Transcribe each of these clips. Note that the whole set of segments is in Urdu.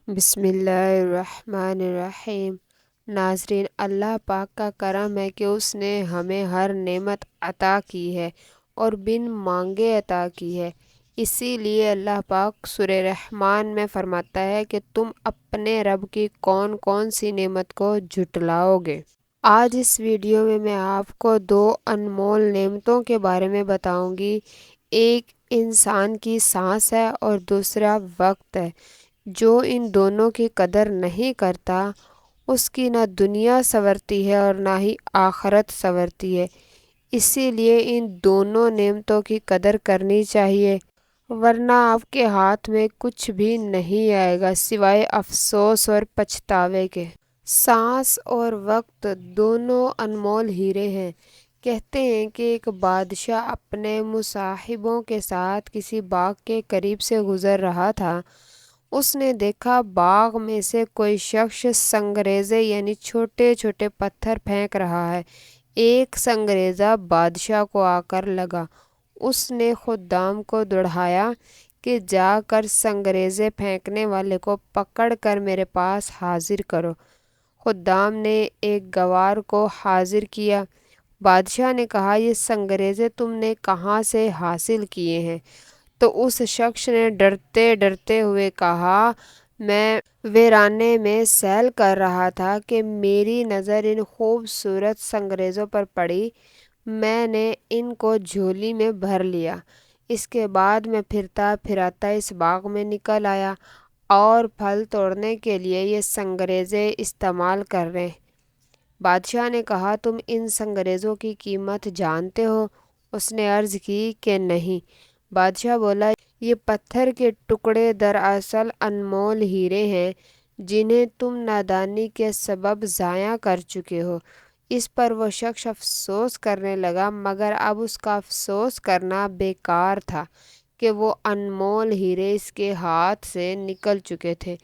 بسم اللہ الرحمن الرحیم۔ ناظرین، اللہ پاک کا کرم ہے کہ اس نے ہمیں ہر نعمت عطا کی ہے اور بن مانگے عطا کی ہے۔ اسی لیے اللہ پاک سورہ رحمان میں فرماتا ہے کہ تم اپنے رب کی کون کون سی نعمت کو جھٹلاؤ گے۔ آج اس ویڈیو میں آپ کو دو انمول نعمتوں کے بارے میں بتاؤں گی۔ ایک انسان کی سانس ہے اور دوسرا وقت ہے۔ جو ان دونوں کی قدر نہیں کرتا اس کی نہ دنیا سنورتی ہے اور نہ ہی آخرت سنورتی ہے۔ اسی لیے ان دونوں نعمتوں کی قدر کرنی چاہیے، ورنہ آپ کے ہاتھ میں کچھ بھی نہیں آئے گا سوائے افسوس اور پچھتاوے کے۔ سانس اور وقت دونوں انمول ہیرے ہیں۔ کہتے ہیں کہ ایک بادشاہ اپنے مصاحبوں کے ساتھ کسی باغ کے قریب سے گزر رہا تھا۔ اس نے دیکھا باغ میں سے کوئی شخص سنگریزے یعنی چھوٹے چھوٹے پتھر پھینک رہا ہے۔ ایک سنگریزہ بادشاہ کو آ کر لگا۔ اس نے خدام کو دوڑایا کہ جا کر سنگریزے پھینکنے والے کو پکڑ کر میرے پاس حاضر کرو۔ خدام نے ایک گوار کو حاضر کیا۔ بادشاہ نے کہا، یہ سنگریزے تم نے کہاں سے حاصل کیے ہیں؟ تو اس شخص نے ڈرتے ڈرتے ہوئے کہا، میں ویرانے میں سیل کر رہا تھا کہ میری نظر ان خوبصورت سنگریزوں پر پڑی۔ میں نے ان کو جھولی میں بھر لیا۔ اس کے بعد میں پھرتا پھراتا اس باغ میں نکل آیا اور پھل توڑنے کے لیے یہ سنگریزے استعمال کر رہے۔ بادشاہ نے کہا، تم ان سنگریزوں کی قیمت جانتے ہو؟ اس نے عرض کی کہ نہیں۔ بادشاہ بولا، یہ پتھر کے ٹکڑے دراصل انمول ہیرے ہیں جنہیں تم نادانی کے سبب ضائع کر چکے ہو۔ اس پر وہ شخص افسوس کرنے لگا، مگر اب اس کا افسوس کرنا بیکار تھا کہ وہ انمول ہیرے اس کے ہاتھ سے نکل چکے تھے۔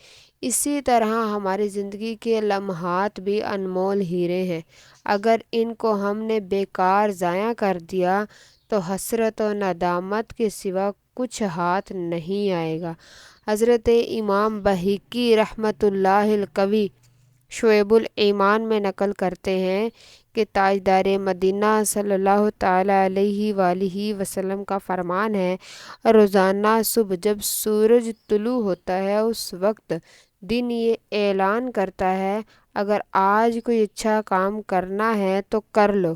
اسی طرح ہماری زندگی کے لمحات بھی انمول ہیرے ہیں۔ اگر ان کو ہم نے بیکار ضائع کر دیا تو حسرت و ندامت کے سوا کچھ ہاتھ نہیں آئے گا۔ حضرت امام بہقی رحمۃ اللہ القوی شعب الایمان میں نقل کرتے ہیں کہ تاجدار مدینہ صلی اللہ تعالی علیہ وآلہ وسلم کا فرمان ہے، روزانہ صبح جب سورج طلوع ہوتا ہے اس وقت دن یہ اعلان کرتا ہے، اگر آج کوئی اچھا کام کرنا ہے تو کر لو،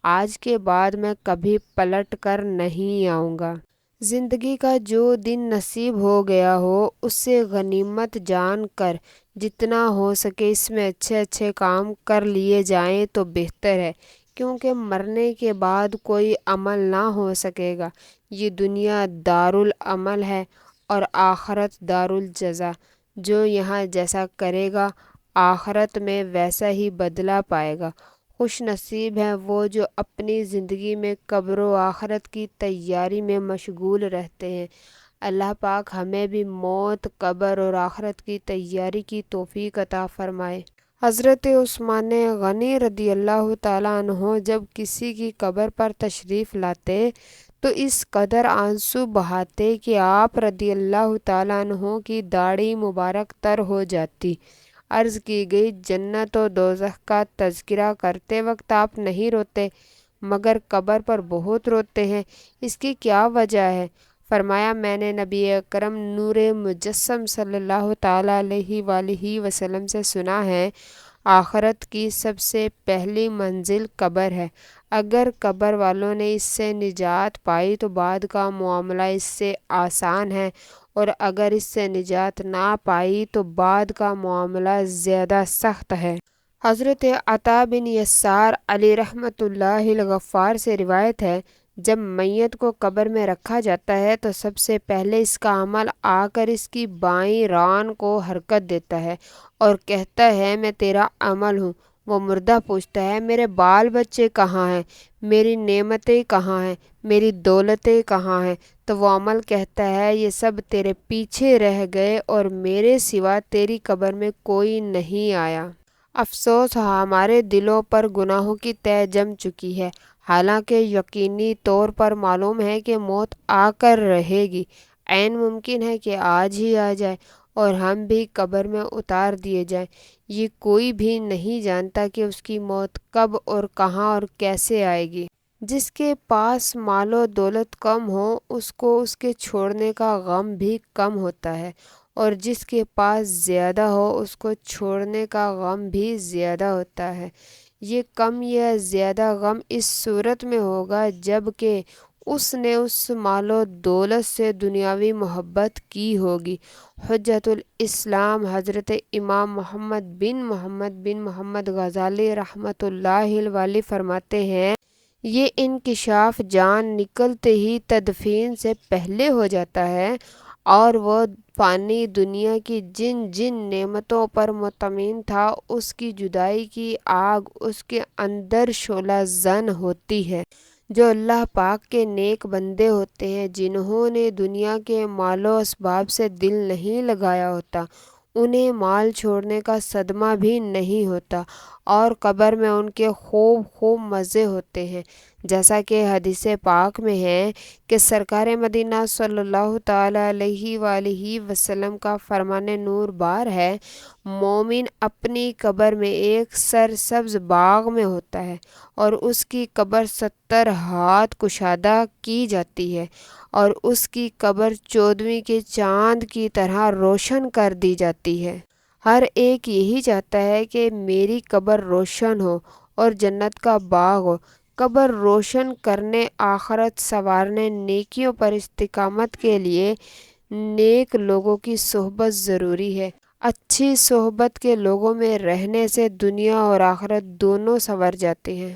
آج کے بعد میں کبھی پلٹ کر نہیں آؤں گا۔ زندگی کا جو دن نصیب ہو گیا ہو اسے غنیمت جان کر جتنا ہو سکے اس میں اچھے اچھے کام کر لیے جائیں تو بہتر ہے، کیونکہ مرنے کے بعد کوئی عمل نہ ہو سکے گا۔ یہ دنیا دارالعمل ہے اور آخرت دارالجزا۔ جو یہاں جیسا کرے گا آخرت میں ویسا ہی بدلہ پائے گا۔ خوش نصیب ہیں وہ جو اپنی زندگی میں قبر و آخرت کی تیاری میں مشغول رہتے ہیں۔ اللہ پاک ہمیں بھی موت، قبر اور آخرت کی تیاری کی توفیق عطا فرمائے۔ حضرت عثمان غنی رضی اللہ تعالیٰ عنہ جب کسی کی قبر پر تشریف لاتے تو اس قدر آنسو بہاتے کہ آپ رضی اللہ تعالیٰ عنہ کی داڑھی مبارک تر ہو جاتی۔ عرض کی گئی، جنت و دوزخ کا تذکرہ کرتے وقت آپ نہیں روتے، مگر قبر پر بہت روتے ہیں، اس کی کیا وجہ ہے؟ فرمایا، میں نے نبی اکرم نور مجسم صلی اللہ تعالیٰ علیہ وآلہ وسلم سے سنا ہے، آخرت کی سب سے پہلی منزل قبر ہے۔ اگر قبر والوں نے اس سے نجات پائی تو بعد کا معاملہ اس سے آسان ہے، اور اگر اس سے نجات نہ پائی تو بعد کا معاملہ زیادہ سخت ہے۔ حضرت عطا بن یسار علی رحمۃ اللہ الغفار سے روایت ہے، جب میت کو قبر میں رکھا جاتا ہے تو سب سے پہلے اس کا عمل آ کر اس کی بائیں ران کو حرکت دیتا ہے اور کہتا ہے، میں تیرا عمل ہوں۔ وہ مردہ پوچھتا ہے، میرے بال بچے کہاں ہیں؟ میری نعمتیں کہاں ہیں؟ میری دولتیں کہاں ہیں؟ تو وہ عمل کہتا ہے، یہ سب تیرے پیچھے رہ گئے اور میرے سوا تیری قبر میں کوئی نہیں آیا۔ افسوس، ہمارے دلوں پر گناہوں کی تہ جم چکی ہے، حالانکہ یقینی طور پر معلوم ہے کہ موت آ کر رہے گی، عین ممکن ہے کہ آج ہی آ جائے، اور ہم بھی قبر میں اتار دیے جائیں۔ یہ کوئی بھی نہیں جانتا کہ اس کی موت کب اور کہاں اور کیسے آئے گی۔ جس کے پاس مال و دولت کم ہو اس کو اس کے چھوڑنے کا غم بھی کم ہوتا ہے، اور جس کے پاس زیادہ ہو اس کو چھوڑنے کا غم بھی زیادہ ہوتا ہے۔ یہ کم یا زیادہ غم اس صورت میں ہوگا جب کہ اس نے اس مال و دولت سے دنیاوی محبت کی ہوگی۔ حجت الاسلام حضرت امام محمد بن محمد غزالی رحمۃ اللہ علیہ فرماتے ہیں، یہ انکشاف جان نکلتے ہی تدفین سے پہلے ہو جاتا ہے، اور وہ فانی دنیا کی جن جن نعمتوں پر مطمئن تھا اس کی جدائی کی آگ اس کے اندر شعلہ زن ہوتی ہے۔ جو اللہ پاک کے نیک بندے ہوتے ہیں جنہوں نے دنیا کے مال و اسباب سے دل نہیں لگایا ہوتا، انہیں مال چھوڑنے کا صدمہ بھی نہیں ہوتا، اور قبر میں ان کے خوب مزے ہوتے ہیں۔ جیسا کہ حدیث پاک میں ہے کہ سرکار مدینہ صلی اللہ تعالی علیہ وآلہ وسلم کا فرمان نور بار ہے، مومن اپنی قبر میں ایک سرسبز باغ میں ہوتا ہے، اور اس کی قبر 70 ہاتھ کشادہ کی جاتی ہے، اور اس کی قبر 14ویں کے چاند کی طرح روشن کر دی جاتی ہے۔ ہر ایک یہی چاہتا ہے کہ میری قبر روشن ہو اور جنت کا باغ ہو۔ قبر روشن کرنے، آخرت سنوارنے، نیکیوں پر استقامت کے لیے نیک لوگوں کی صحبت ضروری ہے۔ اچھی صحبت کے لوگوں میں رہنے سے دنیا اور آخرت دونوں سنور جاتے ہیں۔